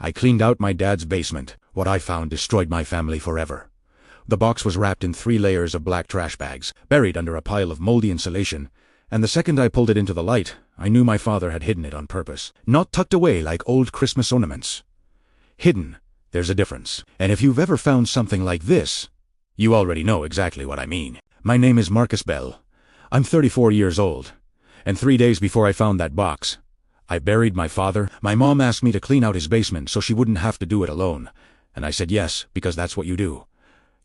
I cleaned out my dad's basement. What I found destroyed my family forever. The box was wrapped in 3 layers of black trash bags, buried under a pile of moldy insulation, and the second I pulled it into the light, I knew my father had hidden it on purpose. Not tucked away like old Christmas ornaments. Hidden. There's a difference. And if you've ever found something like this, you already know exactly what I mean. My name is Marcus Bell. I'm 34 years old. And 3 days before I found that box, I buried my father. My mom asked me to clean out his basement so she wouldn't have to do it alone. And I said yes, because that's what you do.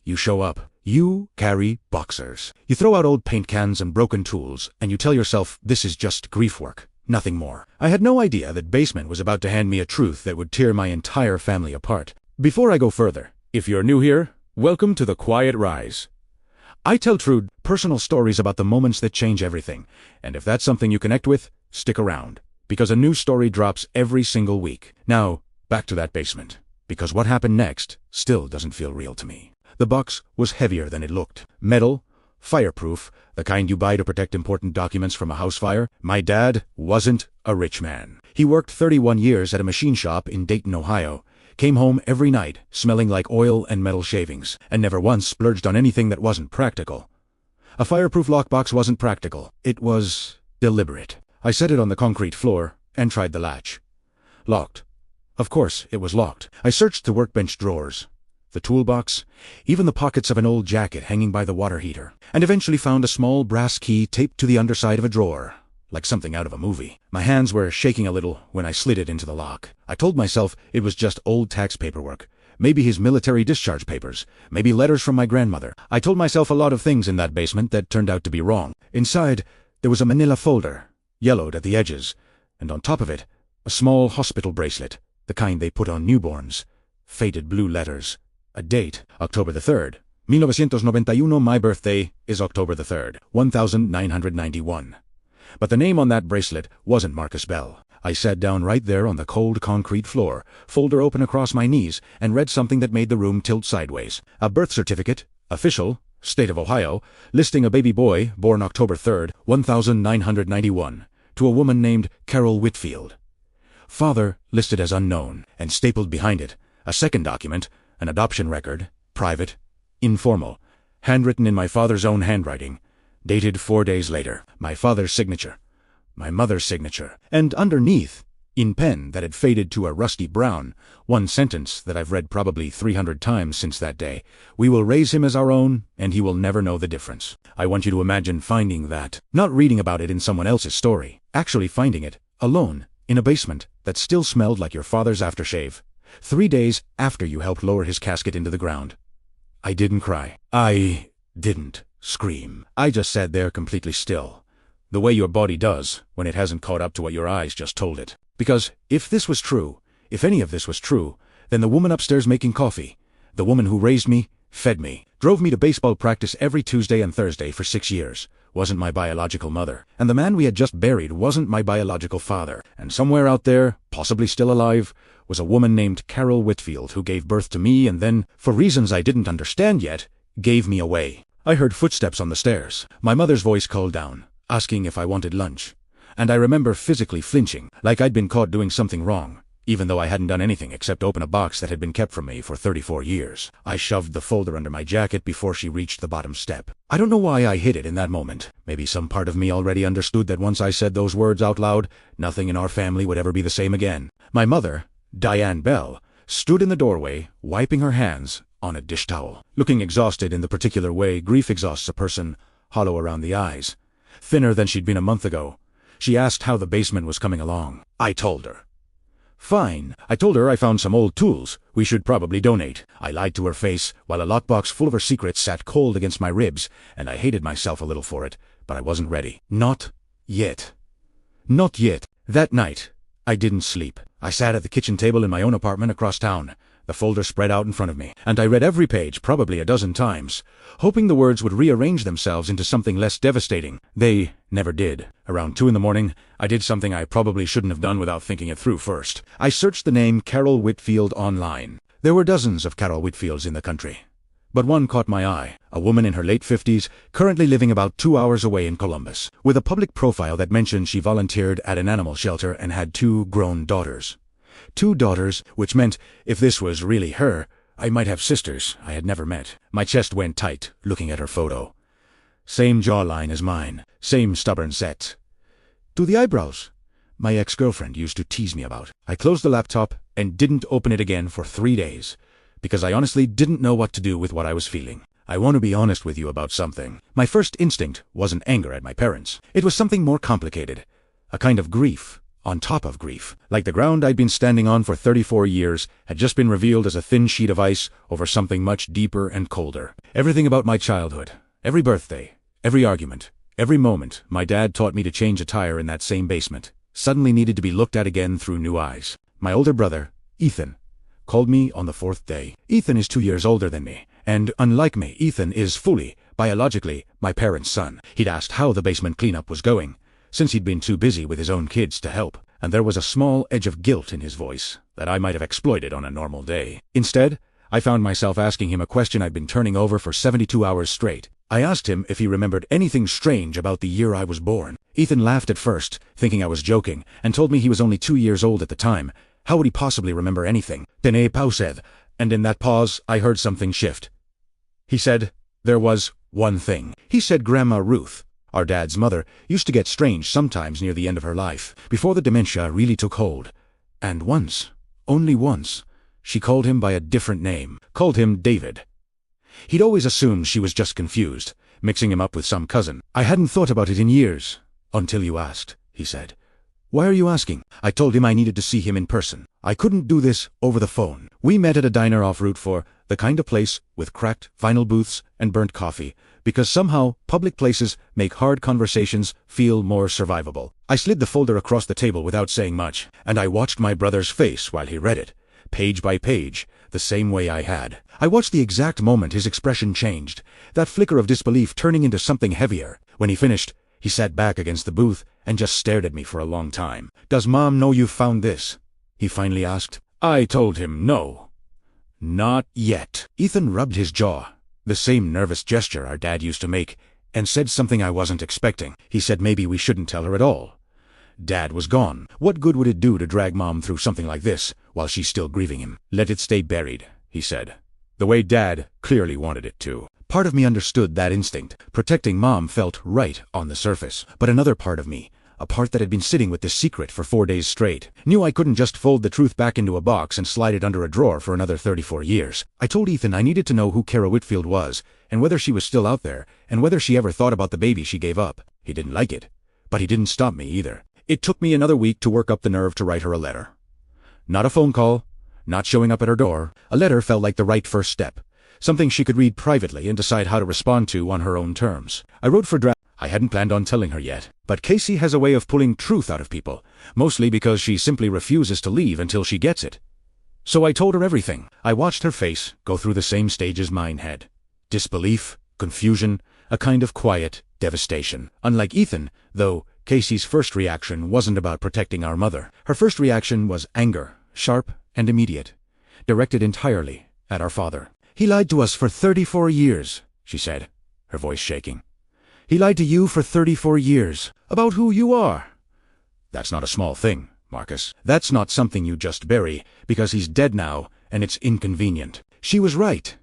You show up. You carry boxers. You throw out old paint cans and broken tools, and you tell yourself this is just grief work, nothing more. I had no idea that Basement was about to hand me a truth that would tear my entire family apart. Before I go further, if you're new here, welcome to The Quiet Rise. I tell true, personal stories about the moments that change everything, and if that's something you connect with, stick around, because a new story drops every single week. Now, back to that basement, because what happened next still doesn't feel real to me. The box was heavier than it looked. Metal, fireproof, the kind you buy to protect important documents from a house fire. My dad wasn't a rich man. He worked 31 years at a machine shop in Dayton, Ohio, came home every night smelling like oil and metal shavings, and never once splurged on anything that wasn't practical. A fireproof lockbox wasn't practical. It was deliberate. I set it on the concrete floor and tried the latch. Locked. Of course, it was locked. I searched the workbench drawers, the toolbox, even the pockets of an old jacket hanging by the water heater, and eventually found a small brass key taped to the underside of a drawer, like something out of a movie. My hands were shaking a little when I slid it into the lock. I told myself it was just old tax paperwork, maybe his military discharge papers, maybe letters from my grandmother. I told myself a lot of things in that basement that turned out to be wrong. Inside, there was a manila folder, yellowed at the edges, and on top of it, a small hospital bracelet, the kind they put on newborns, faded blue letters, a date, October the 3rd. 1991, my birthday is October the 3rd, 1991. But the name on that bracelet wasn't Marcus Bell. I sat down right there on the cold concrete floor, folder open across my knees, and read something that made the room tilt sideways. A birth certificate, official, State of Ohio, listing a baby boy born October 3rd, 1991, to a woman named Carol Whitfield. Father listed as unknown, and stapled behind it, a second document, an adoption record, private, informal, handwritten in my father's own handwriting, dated 4 days later. My father's signature, my mother's signature, and underneath, in pen that had faded to a rusty brown, one sentence that I've read probably 300 times since that day: "We will raise him as our own, and he will never know the difference." I want you to imagine finding that, not reading about it in someone else's story, actually finding it, alone, in a basement that still smelled like your father's aftershave, 3 days after you helped lower his casket into the ground. I didn't cry. I didn't scream. I just sat there completely still, the way your body does when it hasn't caught up to what your eyes just told it. Because if this was true, if any of this was true, then the woman upstairs making coffee, the woman who raised me, fed me, drove me to baseball practice every Tuesday and Thursday for 6 years, wasn't my biological mother. And the man we had just buried wasn't my biological father. And somewhere out there, possibly still alive, was a woman named Carol Whitfield who gave birth to me and then, for reasons I didn't understand yet, gave me away. I heard footsteps on the stairs. My mother's voice called down, asking if I wanted lunch. And I remember physically flinching, like I'd been caught doing something wrong, even though I hadn't done anything except open a box that had been kept from me for 34 years. I shoved the folder under my jacket before she reached the bottom step. I don't know why I hid it in that moment. Maybe some part of me already understood that once I said those words out loud, nothing in our family would ever be the same again. My mother, Diane Bell, stood in the doorway, wiping her hands on a dish towel, looking exhausted in the particular way grief exhausts a person, hollow around the eyes, thinner than she'd been a month ago. She asked how the basement was coming along. I told her. Fine. I told her I found some old tools we should probably donate. I lied to her face, while a lockbox full of her secrets sat cold against my ribs, and I hated myself a little for it, but I wasn't ready. Not yet. Not yet. That night, I didn't sleep. I sat at the kitchen table in my own apartment across town, the folder spread out in front of me, and I read every page probably a dozen times, hoping the words would rearrange themselves into something less devastating. They never did. Around 2 a.m, I did something I probably shouldn't have done without thinking it through first. I searched the name Carol Whitfield online. There were dozens of Carol Whitfields in the country, but one caught my eye, a woman in her late 50s, currently living about 2 hours away in Columbus, with a public profile that mentioned she volunteered at an animal shelter and had 2 grown daughters. 2 daughters, which meant, if this was really her, I might have sisters I had never met. My chest went tight, looking at her photo. Same jawline as mine, same stubborn set. To the eyebrows, my ex-girlfriend used to tease me about. I closed the laptop and didn't open it again for 3 days, because I honestly didn't know what to do with what I was feeling. I want to be honest with you about something. My first instinct wasn't anger at my parents. It was something more complicated. A kind of grief, on top of grief. Like the ground I'd been standing on for 34 years had just been revealed as a thin sheet of ice over something much deeper and colder. Everything about my childhood, every birthday, every argument, every moment my dad taught me to change a tire in that same basement, suddenly needed to be looked at again through new eyes. My older brother, Ethan, called me on the 4th day. Ethan is 2 years older than me, and unlike me, Ethan is fully, biologically, my parents' son. He'd asked how the basement cleanup was going, since he'd been too busy with his own kids to help, and there was a small edge of guilt in his voice that I might have exploited on a normal day. Instead, I found myself asking him a question I'd been turning over for 72 hours straight. I asked him if he remembered anything strange about the year I was born. Ethan laughed at first, thinking I was joking, and told me he was only 2 years old at the time. How would he possibly remember anything? Then a paused, and in that pause I heard something shift. He said there was one thing. He said Grandma Ruth, our dad's mother, used to get strange sometimes near the end of her life, before the dementia really took hold. And once, only once, she called him by a different name, called him David. He'd always assumed she was just confused, mixing him up with some cousin. I hadn't thought about it in years, until you asked, he said. Why are you asking? I told him I needed to see him in person. I couldn't do this over the phone. We met at a diner off Route 4, the kind of place with cracked vinyl booths and burnt coffee, because somehow public places make hard conversations feel more survivable. I slid the folder across the table without saying much, and I watched my brother's face while he read it, page by page, the same way I had. I watched the exact moment his expression changed, that flicker of disbelief turning into something heavier. When he finished, he sat back against the booth and just stared at me for a long time. Does Mom know you found this? He finally asked. I told him no. Not yet. Ethan rubbed his jaw, the same nervous gesture our dad used to make, and said something I wasn't expecting. He said maybe we shouldn't tell her at all. Dad was gone. What good would it do to drag Mom through something like this while she's still grieving him? Let it stay buried, he said, the way Dad clearly wanted it to. Part of me understood that instinct. Protecting Mom felt right on the surface. But another part of me, a part that had been sitting with this secret for 4 days straight, knew I couldn't just fold the truth back into a box and slide it under a drawer for another 34 years. I told Ethan I needed to know who Kara Whitfield was, and whether she was still out there, and whether she ever thought about the baby she gave up. He didn't like it, but he didn't stop me either. It took me another week to work up the nerve to write her a letter. Not a phone call, not showing up at her door. A letter felt like the right first step. Something she could read privately and decide how to respond to on her own terms. I wrote for draft. I hadn't planned on telling her yet, but Casey has a way of pulling truth out of people, mostly because she simply refuses to leave until she gets it. So I told her everything. I watched her face go through the same stages mine had. Disbelief, confusion, a kind of quiet devastation. Unlike Ethan, though, Casey's first reaction wasn't about protecting our mother. Her first reaction was anger, sharp and immediate, directed entirely at our father. He lied to us for 34 years, she said, her voice shaking. He lied to you for 34 years, about who you are. That's not a small thing, Marcus. That's not something you just bury, because he's dead now, and it's inconvenient. She was right.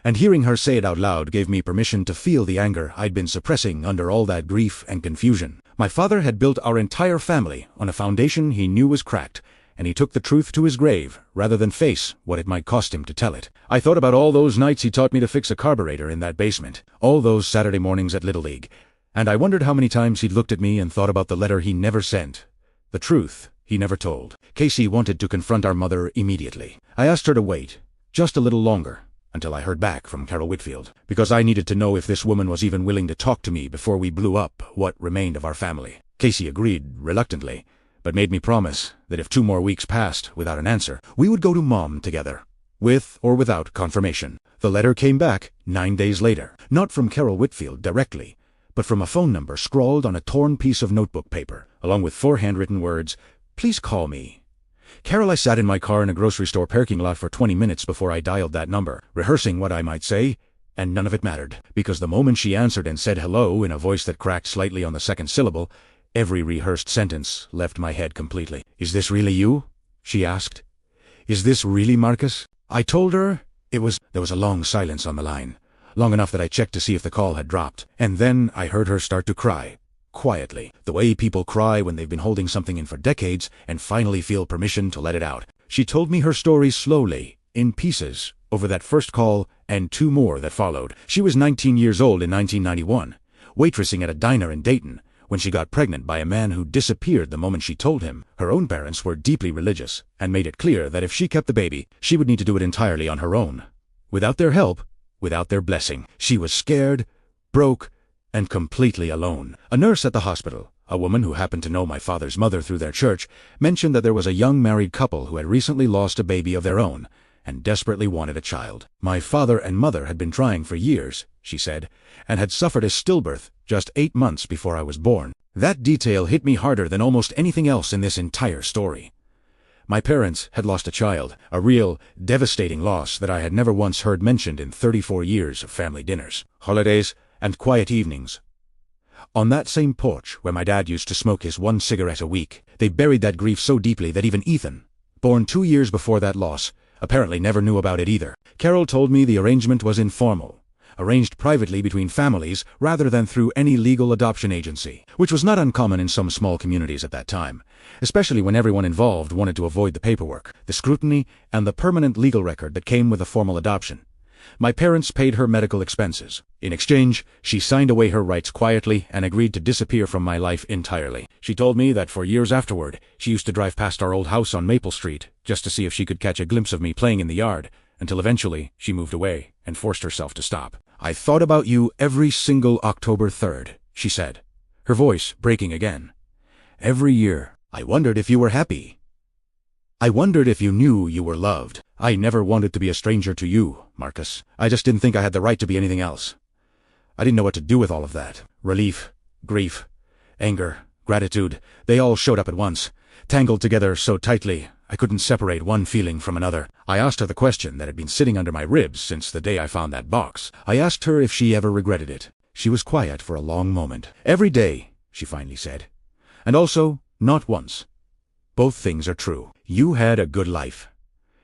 And hearing her say it out loud gave me permission to feel the anger I'd been suppressing under all that grief and confusion. My father had built our entire family on a foundation he knew was cracked, and he took the truth to his grave rather than face what it might cost him to tell it. I thought about all those nights he taught me to fix a carburetor in that basement, all those Saturday mornings at Little League, and I wondered how many times he'd looked at me and thought about the letter he never sent, the truth he never told. Casey wanted to confront our mother immediately. I asked her to wait, just a little longer, until I heard back from Carol Whitfield, because I needed to know if this woman was even willing to talk to me before we blew up what remained of our family. Casey agreed, reluctantly, but made me promise that if 2 more weeks passed without an answer, we would go to Mom together, with or without confirmation. The letter came back 9 days later, not from Carol Whitfield directly, but from a phone number scrawled on a torn piece of notebook paper, along with 4 handwritten words, "Please call me." Carol, I sat in my car in a grocery store parking lot for 20 minutes before I dialed that number, rehearsing what I might say, and none of it mattered, because the moment she answered and said hello in a voice that cracked slightly on the second syllable, every rehearsed sentence left my head completely. "Is this really you?" she asked. "Is this really Marcus?" I told her it was. There was a long silence on the line, long enough that I checked to see if the call had dropped, and then I heard her start to cry. Quietly, the way people cry when they've been holding something in for decades and finally feel permission to let it out. She told me her story slowly, in pieces, over that first call and 2 more that followed. She was 19 years old in 1991, waitressing at a diner in Dayton, when she got pregnant by a man who disappeared the moment she told him. Her own parents were deeply religious and made it clear that if she kept the baby, she would need to do it entirely on her own. Without their help, without their blessing. She was scared, broke, and completely alone. A nurse at the hospital, a woman who happened to know my father's mother through their church, mentioned that there was a young married couple who had recently lost a baby of their own and desperately wanted a child. My father and mother had been trying for years, she said, and had suffered a stillbirth just 8 months before I was born. That detail hit me harder than almost anything else in this entire story. My parents had lost a child, a real, devastating loss that I had never once heard mentioned in 34 years of family dinners, holidays, and quiet evenings. On that same porch where my dad used to smoke his 1 cigarette a week, they buried that grief so deeply that even Ethan, born 2 years before that loss, apparently never knew about it either. Carol told me the arrangement was informal, arranged privately between families rather than through any legal adoption agency, which was not uncommon in some small communities at that time, especially when everyone involved wanted to avoid the paperwork, the scrutiny, and the permanent legal record that came with a formal adoption. My parents paid her medical expenses. In exchange, she signed away her rights quietly and agreed to disappear from my life entirely. She told me that for years afterward, she used to drive past our old house on Maple Street just to see if she could catch a glimpse of me playing in the yard, until eventually she moved away and forced herself to stop. "I thought about you every single October 3rd, she said, her voice breaking again. "Every year, I wondered if you were happy. I wondered if you knew you were loved. I never wanted to be a stranger to you, Marcus. I just didn't think I had the right to be anything else. I didn't know what to do with all of that. Relief, grief, anger, gratitude, they all showed up at once, tangled together so tightly I couldn't separate one feeling from another." I asked her the question that had been sitting under my ribs since the day I found that box. I asked her if she ever regretted it. She was quiet for a long moment. "Every day," she finally said. "And also, not once. Both things are true. You had a good life.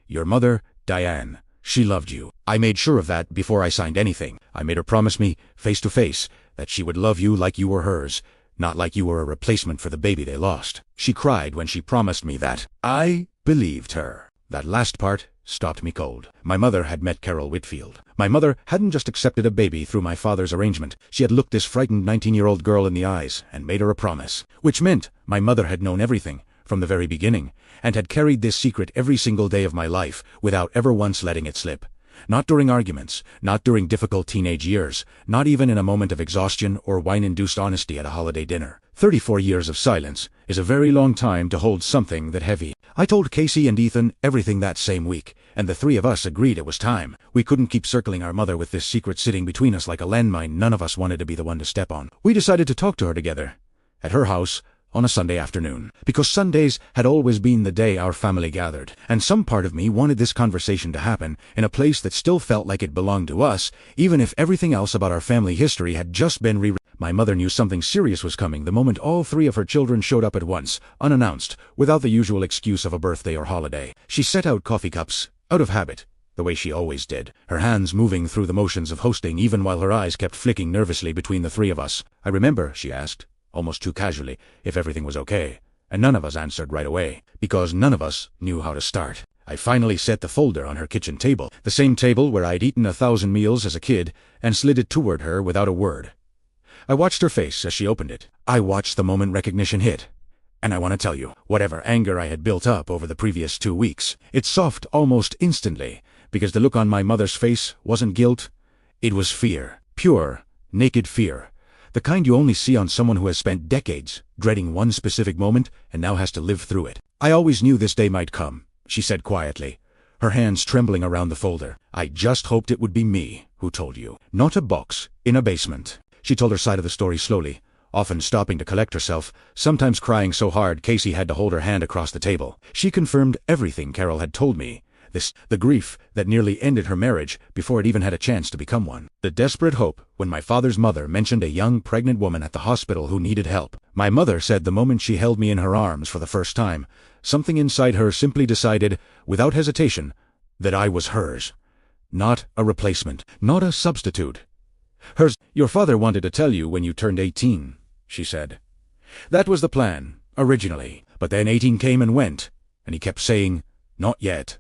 Your mother, Diane, she loved you. I made sure of that before I signed anything. I made her promise me, face to face, that she would love you like you were hers, not like you were a replacement for the baby they lost." She cried when she promised me that. I believed her. That last part stopped me cold. My mother had met Carol Whitfield. My mother hadn't just accepted a baby through my father's arrangement. She had looked this frightened 19-year-old girl in the eyes and made her a promise, which meant my mother had known everything from the very beginning, and had carried this secret every single day of my life without ever once letting it slip. Not during arguments, not during difficult teenage years, not even in a moment of exhaustion or wine-induced honesty at a holiday dinner. 34 years of silence is a very long time to hold something that heavy. I told Casey and Ethan everything that same week, and the 3 of us agreed it was time. We couldn't keep circling our mother with this secret sitting between us like a landmine none of us wanted to be the one to step on. We decided to talk to her together, at her house, on a Sunday afternoon, because Sundays had always been the day our family gathered, and some part of me wanted this conversation to happen in a place that still felt like it belonged to us, even if everything else about our family history had just been rewritten. My mother knew something serious was coming the moment all 3 of her children showed up at once, unannounced, without the usual excuse of a birthday or holiday. She set out coffee cups, out of habit, the way she always did, her hands moving through the motions of hosting even while her eyes kept flicking nervously between the 3 of us. "I remember," she asked, almost too casually, if everything was okay, and none of us answered right away, because none of us knew how to start. I finally set the folder on her kitchen table, the same table where I'd eaten 1,000 meals as a kid, and slid it toward her without a word. I watched her face as she opened it. I watched the moment recognition hit. And I want to tell you, whatever anger I had built up over the previous 2 weeks, it softened almost instantly, because the look on my mother's face wasn't guilt, it was fear. Pure, naked fear. The kind you only see on someone who has spent decades dreading one specific moment and now has to live through it. "I always knew this day might come," she said quietly, her hands trembling around the folder. "I just hoped it would be me who told you, not a box in a basement." She told her side of the story slowly, often stopping to collect herself, sometimes crying so hard Casey had to hold her hand across the table. She confirmed everything Carol had told me, The grief that nearly ended her marriage before it even had a chance to become one. The desperate hope when my father's mother mentioned a young pregnant woman at the hospital who needed help. My mother said the moment she held me in her arms for the first time, something inside her simply decided, without hesitation, that I was hers. Not a replacement, not a substitute. Hers. Your father wanted to tell you when you turned 18, she said. That was the plan, originally, but then 18 came and went, and he kept saying, not yet,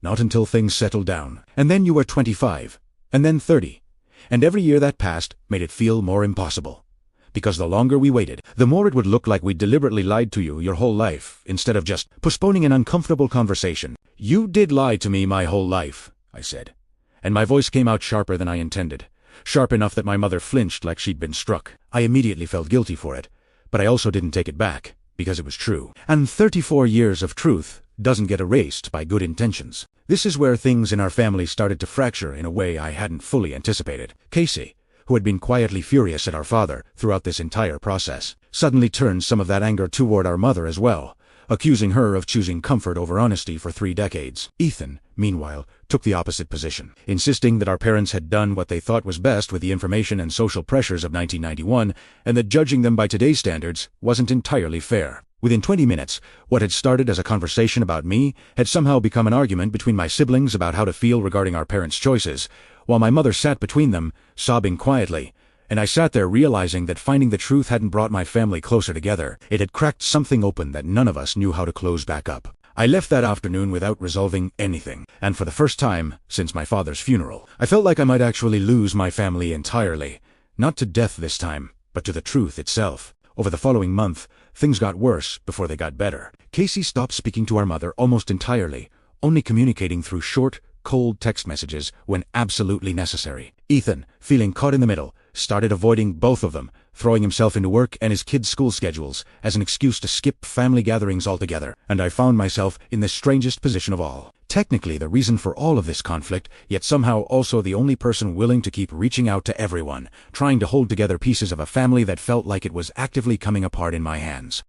not until things settled down. And then you were 25, and then 30, and every year that passed made it feel more impossible. Because the longer we waited, the more it would look like we deliberately lied to you your whole life, instead of just postponing an uncomfortable conversation. You did lie to me my whole life, I said, and my voice came out sharper than I intended, sharp enough that my mother flinched like she'd been struck. I immediately felt guilty for it, but I also didn't take it back, because it was true. And 34 years of truth doesn't get erased by good intentions. This is where things in our family started to fracture in a way I hadn't fully anticipated. Casey, who had been quietly furious at our father throughout this entire process, suddenly turned some of that anger toward our mother as well, accusing her of choosing comfort over honesty for 3 decades. Ethan, meanwhile, took the opposite position, insisting that our parents had done what they thought was best with the information and social pressures of 1991, and that judging them by today's standards wasn't entirely fair. Within 20 minutes, what had started as a conversation about me had somehow become an argument between my siblings about how to feel regarding our parents' choices, while my mother sat between them, sobbing quietly, and I sat there realizing that finding the truth hadn't brought my family closer together. It had cracked something open that none of us knew how to close back up. I left that afternoon without resolving anything, and for the first time since my father's funeral, I felt like I might actually lose my family entirely. Not to death this time, but to the truth itself. Over the following month, things got worse before they got better. Casey stopped speaking to our mother almost entirely, only communicating through short, cold text messages when absolutely necessary. Ethan, feeling caught in the middle, started avoiding both of them, throwing himself into work and his kids' school schedules as an excuse to skip family gatherings altogether, and I found myself in the strangest position of all. Technically the reason for all of this conflict, yet somehow also the only person willing to keep reaching out to everyone, trying to hold together pieces of a family that felt like it was actively coming apart in my hands.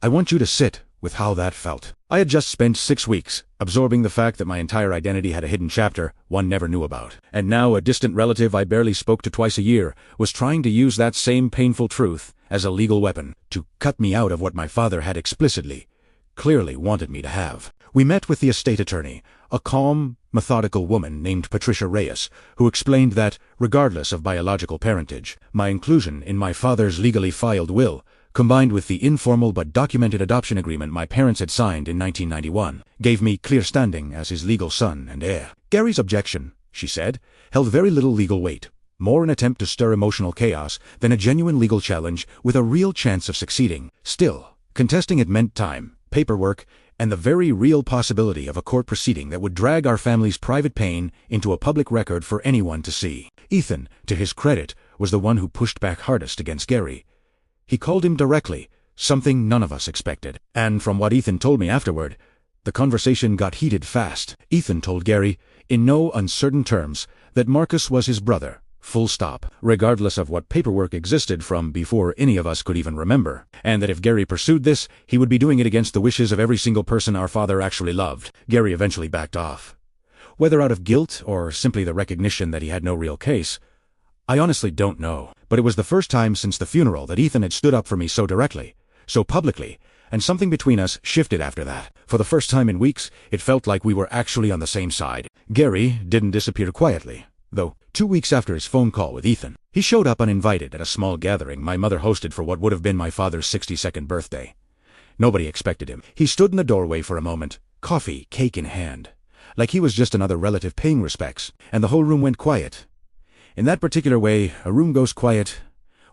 I want you to sit with how that felt. I had just spent 6 weeks absorbing the fact that my entire identity had a hidden chapter one never knew about. And now a distant relative I barely spoke to twice a year was trying to use that same painful truth as a legal weapon to cut me out of what my father had explicitly, clearly wanted me to have. We met with the estate attorney, a calm, methodical woman named Patricia Reyes, who explained that, regardless of biological parentage, my inclusion in my father's legally filed will, combined with the informal but documented adoption agreement my parents had signed in 1991, gave me clear standing as his legal son and heir. Gary's objection, she said, held very little legal weight, more an attempt to stir emotional chaos than a genuine legal challenge with a real chance of succeeding. Still, contesting it meant time, paperwork, and the very real possibility of a court proceeding that would drag our family's private pain into a public record for anyone to see. Ethan, to his credit, was the one who pushed back hardest against Gary. He called him directly, something none of us expected. And from what Ethan told me afterward, the conversation got heated fast. Ethan told Gary, in no uncertain terms, that Marcus was his brother, full stop, regardless of what paperwork existed from before any of us could even remember, and that if Gary pursued this, he would be doing it against the wishes of every single person our father actually loved. Gary eventually backed off. Whether out of guilt or simply the recognition that he had no real case, I honestly don't know, but it was the first time since the funeral that Ethan had stood up for me so directly, so publicly, and something between us shifted after that. For the first time in weeks, it felt like we were actually on the same side. Gary didn't disappear quietly, though. 2 weeks after his phone call with Ethan, he showed up uninvited at a small gathering my mother hosted for what would have been my father's 62nd birthday. Nobody expected him. He stood in the doorway for a moment, coffee, cake in hand, like he was just another relative paying respects, and the whole room went quiet. In that particular way, a room goes quiet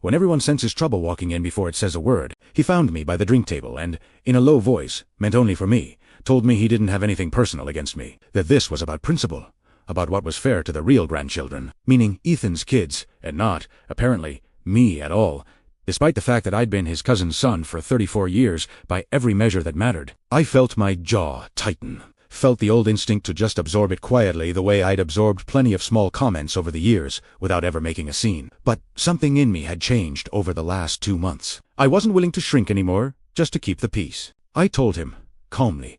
when everyone senses trouble walking in before it says a word. He found me by the drink table and, in a low voice, meant only for me, told me he didn't have anything personal against me, that this was about principle, about what was fair to the real grandchildren, meaning Ethan's kids, and not, apparently, me at all, despite the fact that I'd been his cousin's son for 34 years by every measure that mattered. I felt my jaw tighten, felt the old instinct to just absorb it quietly the way I'd absorbed plenty of small comments over the years without ever making a scene. But something in me had changed over the last 2 months. I wasn't willing to shrink anymore, just to keep the peace. I told him, calmly,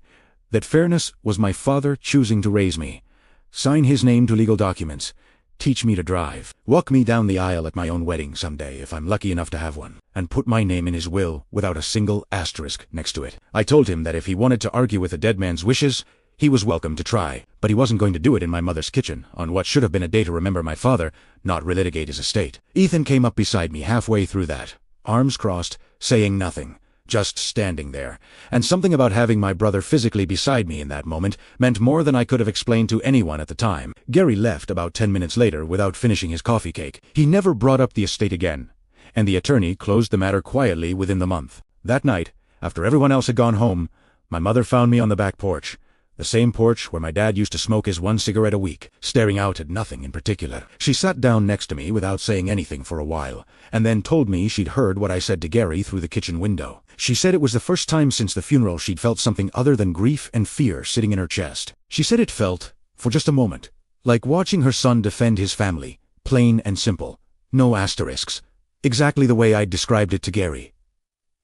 that fairness was my father choosing to raise me, sign his name to legal documents, teach me to drive, walk me down the aisle at my own wedding someday if I'm lucky enough to have one, and put my name in his will without a single asterisk next to it. I told him that if he wanted to argue with a dead man's wishes, he was welcome to try, but he wasn't going to do it in my mother's kitchen on what should have been a day to remember my father, not relitigate his estate. Ethan came up beside me halfway through that, arms crossed, saying nothing, just standing there, and something about having my brother physically beside me in that moment meant more than I could have explained to anyone at the time. Gary left about 10 minutes later without finishing his coffee cake. He never brought up the estate again, and the attorney closed the matter quietly within the month. That night, after everyone else had gone home, my mother found me on the back porch, the same porch where my dad used to smoke his 1 cigarette a week, staring out at nothing in particular. She sat down next to me without saying anything for a while, and then told me she'd heard what I said to Gary through the kitchen window. She said it was the first time since the funeral she'd felt something other than grief and fear sitting in her chest. She said it felt, for just a moment, like watching her son defend his family, plain and simple, no asterisks, exactly the way I'd described it to Gary.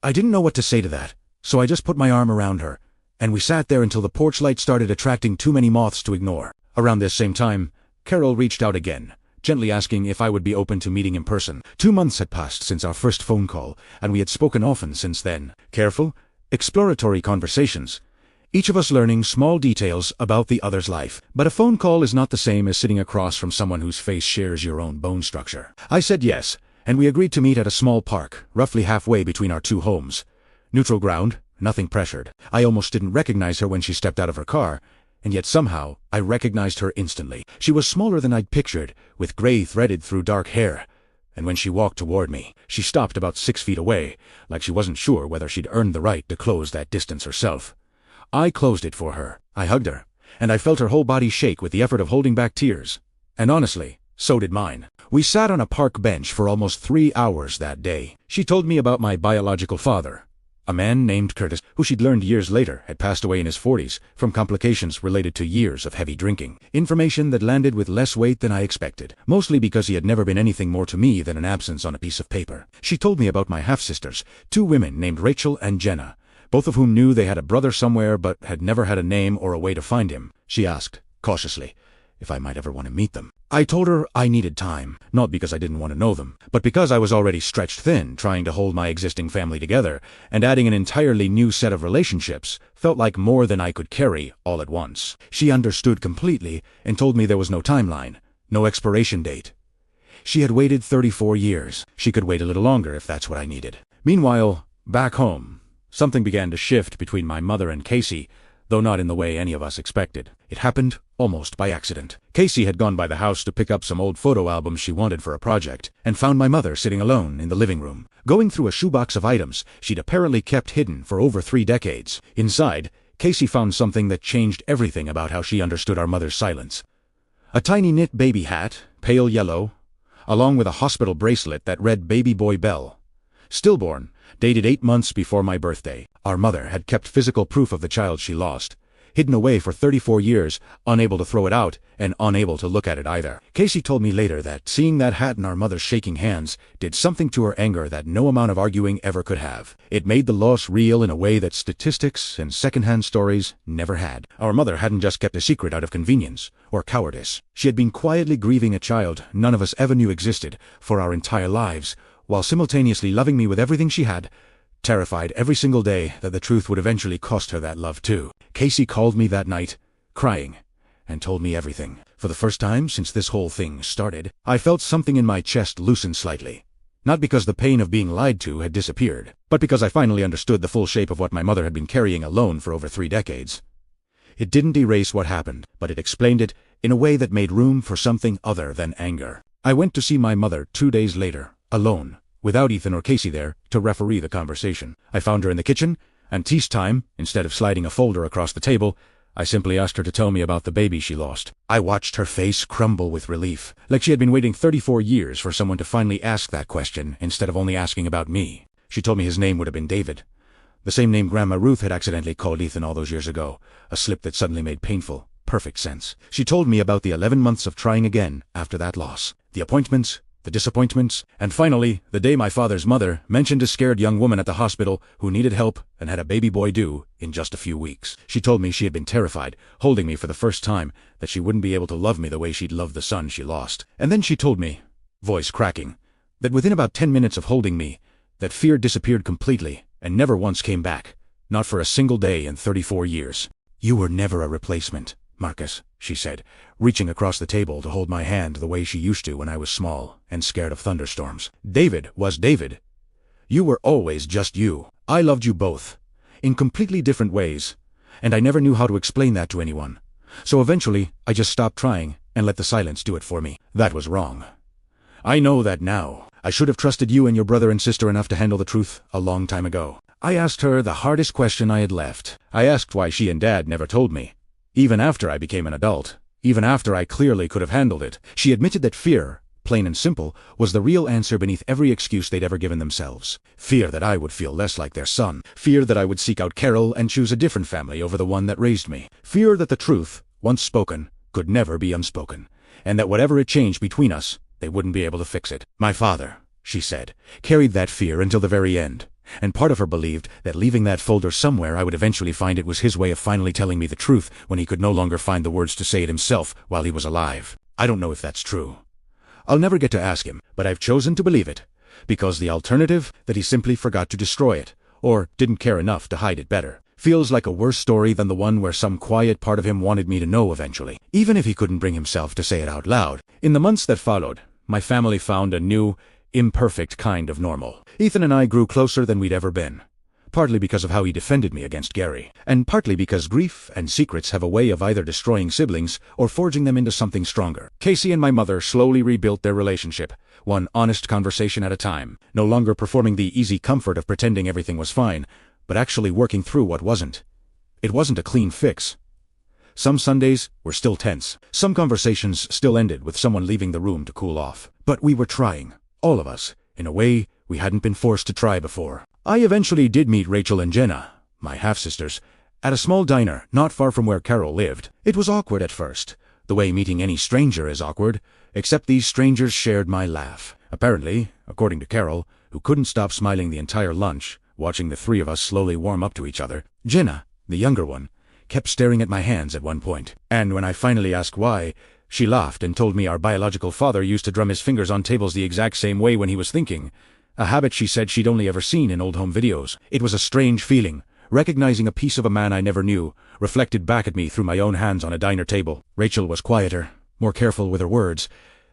I didn't know what to say to that, so I just put my arm around her, and we sat there until the porch light started attracting too many moths to ignore. Around this same time, Carol reached out again, gently asking if I would be open to meeting in person. 2 months had passed since our first phone call, and we had spoken often since then. Careful, exploratory conversations, each of us learning small details about the other's life. But a phone call is not the same as sitting across from someone whose face shares your own bone structure. I said yes, and we agreed to meet at a small park, roughly halfway between our two homes. Neutral ground, nothing pressured. I almost didn't recognize her when she stepped out of her car, and yet somehow I recognized her instantly. She was smaller than I'd pictured, with gray threaded through dark hair, and when she walked toward me, she stopped about 6 feet away, like she wasn't sure whether she'd earned the right to close that distance herself. I closed it for her. I hugged her, and I felt her whole body shake with the effort of holding back tears. And honestly, so did mine. We sat on a park bench for almost 3 hours that day. She told me about my biological father, a man named Curtis, who she'd learned years later had passed away in his 40s from complications related to years of heavy drinking. Information that landed with less weight than I expected, mostly because he had never been anything more to me than an absence on a piece of paper. She told me about my half-sisters, 2 women named Rachel and Jenna, both of whom knew they had a brother somewhere but had never had a name or a way to find him. She asked, cautiously, if I might ever want to meet them. I told her I needed time, not because I didn't want to know them, but because I was already stretched thin trying to hold my existing family together, and adding an entirely new set of relationships felt like more than I could carry all at once. She understood completely and told me there was no timeline, no expiration date. She had waited 34 years. She could wait a little longer if that's what I needed. Meanwhile, back home, something began to shift between my mother and Casey, though not in the way any of us expected. It happened almost by accident. Casey had gone by the house to pick up some old photo albums she wanted for a project, and found my mother sitting alone in the living room, going through a shoebox of items she'd apparently kept hidden for over 3 decades. Inside, Casey found something that changed everything about how she understood our mother's silence. A tiny knit baby hat, pale yellow, along with a hospital bracelet that read Baby Boy Bell. Stillborn, dated 8 months before my birthday. Our mother had kept physical proof of the child she lost, hidden away for 34 years, unable to throw it out, and unable to look at it either. Casey told me later that seeing that hat in our mother's shaking hands did something to her anger that no amount of arguing ever could have. It made the loss real in a way that statistics and secondhand stories never had. Our mother hadn't just kept a secret out of convenience or cowardice. She had been quietly grieving a child none of us ever knew existed for our entire lives, while simultaneously loving me with everything she had, terrified every single day that the truth would eventually cost her that love too. Casey called me that night, crying, and told me everything. For the first time since this whole thing started, I felt something in my chest loosen slightly. Not because the pain of being lied to had disappeared, but because I finally understood the full shape of what my mother had been carrying alone for over 3 decades. It didn't erase what happened, but it explained it in a way that made room for something other than anger. I went to see my mother 2 days later, alone, without Ethan or Casey there to referee the conversation. I found her in the kitchen, and tea time, instead of sliding a folder across the table, I simply asked her to tell me about the baby she lost. I watched her face crumble with relief, like she had been waiting 34 years for someone to finally ask that question instead of only asking about me. She told me his name would have been David, the same name Grandma Ruth had accidentally called Ethan all those years ago, a slip that suddenly made painful, perfect sense. She told me about the 11 months of trying again after that loss, the appointments, the disappointments, and finally, the day my father's mother mentioned a scared young woman at the hospital who needed help and had a baby boy due in just a few weeks. She told me she had been terrified, holding me for the first time, that she wouldn't be able to love me the way she'd loved the son she lost. And then she told me, voice cracking, that within about 10 minutes of holding me, that fear disappeared completely and never once came back, not for a single day in 34 years. "You were never a replacement, Marcus," she said, reaching across the table to hold my hand the way she used to when I was small and scared of thunderstorms. "David was David. You were always just you. I loved you both, in completely different ways, and I never knew how to explain that to anyone. So eventually, I just stopped trying and let the silence do it for me. That was wrong. I know that now. I should have trusted you and your brother and sister enough to handle the truth a long time ago." I asked her the hardest question I had left. I asked why she and Dad never told me. Even after I became an adult, even after I clearly could have handled it, she admitted that fear, plain and simple, was the real answer beneath every excuse they'd ever given themselves. Fear that I would feel less like their son. Fear that I would seek out Carol and choose a different family over the one that raised me. Fear that the truth, once spoken, could never be unspoken, and that whatever had changed between us, they wouldn't be able to fix it. My father, she said, carried that fear until the very end, and part of her believed that leaving that folder somewhere I would eventually find it was his way of finally telling me the truth when he could no longer find the words to say it himself while he was alive. I don't know if that's true. I'll never get to ask him, but I've chosen to believe it, because the alternative, that he simply forgot to destroy it, or didn't care enough to hide it better, feels like a worse story than the one where some quiet part of him wanted me to know eventually, even if he couldn't bring himself to say it out loud. In the months that followed, my family found a new, imperfect kind of normal. Ethan and I grew closer than we'd ever been, partly because of how he defended me against Gary, and partly because grief and secrets have a way of either destroying siblings or forging them into something stronger. Casey and my mother slowly rebuilt their relationship, one honest conversation at a time, no longer performing the easy comfort of pretending everything was fine, but actually working through what wasn't. It wasn't a clean fix. Some Sundays were still tense. Some conversations still ended with someone leaving the room to cool off. But we were trying, all of us, in a way we hadn't been forced to try before. I eventually did meet Rachel and Jenna, my half-sisters, at a small diner not far from where Carol lived. It was awkward at first, the way meeting any stranger is awkward, except these strangers shared my laugh. Apparently, according to Carol, who couldn't stop smiling the entire lunch, watching the three of us slowly warm up to each other, Jenna, the younger one, kept staring at my hands at one point, and when I finally asked why, she laughed and told me our biological father used to drum his fingers on tables the exact same way when he was thinking, a habit she said she'd only ever seen in old home videos. It was a strange feeling, recognizing a piece of a man I never knew, reflected back at me through my own hands on a diner table. Rachel was quieter, more careful with her words,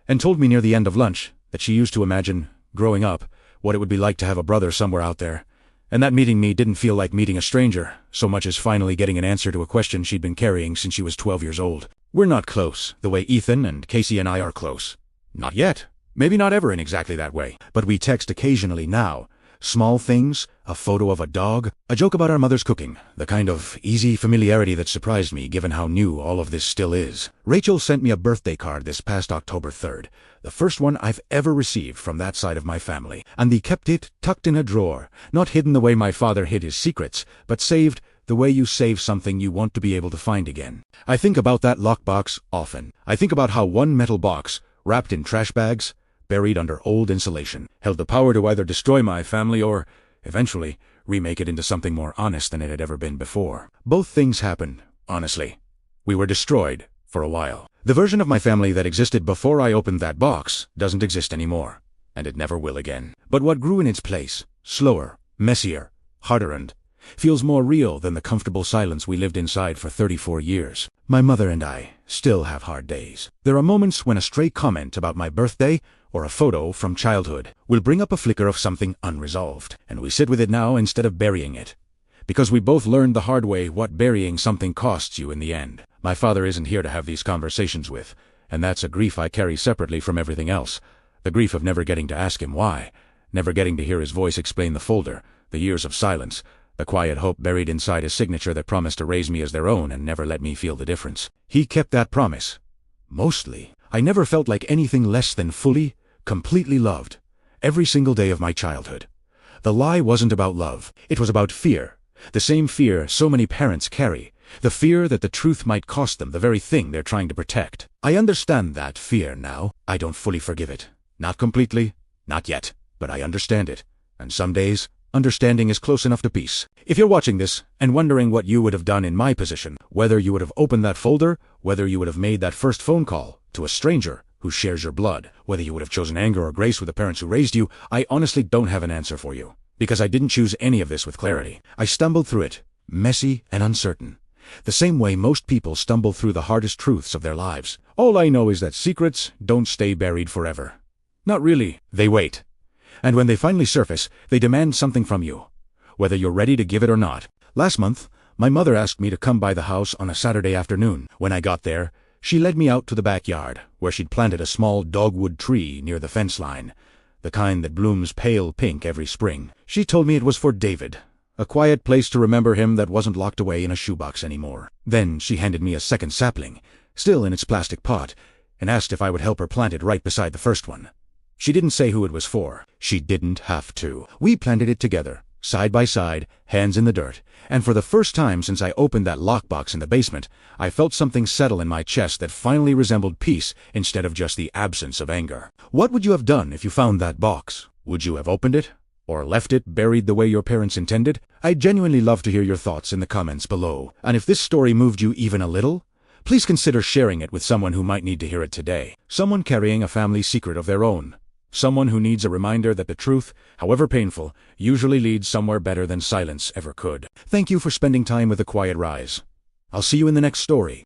and told me near the end of lunch that she used to imagine, growing up, what it would be like to have a brother somewhere out there, and that meeting me didn't feel like meeting a stranger, so much as finally getting an answer to a question she'd been carrying since she was 12 years old. We're not close, the way Ethan and Casey and I are close. Not yet. Maybe not ever in exactly that way. But we text occasionally now. Small things, a photo of a dog, a joke about our mother's cooking, the kind of easy familiarity that surprised me given how new all of this still is. Rachel sent me a birthday card this past October 3rd, the first one I've ever received from that side of my family, and they kept it tucked in a drawer, not hidden the way my father hid his secrets, but saved the way you save something you want to be able to find again. I think about that lockbox often. I think about how one metal box, wrapped in trash bags, buried under old insulation, held the power to either destroy my family or, eventually, remake it into something more honest than it had ever been before. Both things happened, honestly. We were destroyed, for a while. The version of my family that existed before I opened that box doesn't exist anymore, and it never will again. But what grew in its place, slower, messier, harder-earned, feels more real than the comfortable silence we lived inside for 34 years. My mother and I still have hard days. There are moments when a stray comment about my birthday or a photo from childhood will bring up a flicker of something unresolved, and we sit with it now instead of burying it. Because we both learned the hard way what burying something costs you in the end. My father isn't here to have these conversations with, and that's a grief I carry separately from everything else. The grief of never getting to ask him why, never getting to hear his voice explain the folder, the years of silence, the quiet hope buried inside his signature that promised to raise me as their own and never let me feel the difference. He kept that promise. Mostly. I never felt like anything less than fully, completely loved. Every single day of my childhood. The lie wasn't about love. It was about fear. The same fear so many parents carry. The fear that the truth might cost them the very thing they're trying to protect. I understand that fear now. I don't fully forgive it. Not completely. Not yet. But I understand it. And some days, understanding is close enough to peace. If you're watching this and wondering what you would have done in my position, whether you would have opened that folder, whether you would have made that first phone call to a stranger who shares your blood, whether you would have chosen anger or grace with the parents who raised you, I honestly don't have an answer for you. Because I didn't choose any of this with clarity. I stumbled through it, messy and uncertain. The same way most people stumble through the hardest truths of their lives. All I know is that secrets don't stay buried forever. Not really. They wait. And when they finally surface, they demand something from you, whether you're ready to give it or not. Last month, my mother asked me to come by the house on a Saturday afternoon. When I got there, she led me out to the backyard, where she'd planted a small dogwood tree near the fence line, the kind that blooms pale pink every spring. She told me it was for David, a quiet place to remember him that wasn't locked away in a shoebox anymore. Then she handed me a second sapling, still in its plastic pot, and asked if I would help her plant it right beside the first one. She didn't say who it was for. She didn't have to. We planted it together, side by side, hands in the dirt, and for the first time since I opened that lockbox in the basement, I felt something settle in my chest that finally resembled peace instead of just the absence of anger. What would you have done if you found that box? Would you have opened it? Or left it buried the way your parents intended? I'd genuinely love to hear your thoughts in the comments below. And if this story moved you even a little, please consider sharing it with someone who might need to hear it today. Someone carrying a family secret of their own. Someone who needs a reminder that the truth, however painful, usually leads somewhere better than silence ever could. Thank you for spending time with The Quiet Rise. I'll see you in the next story.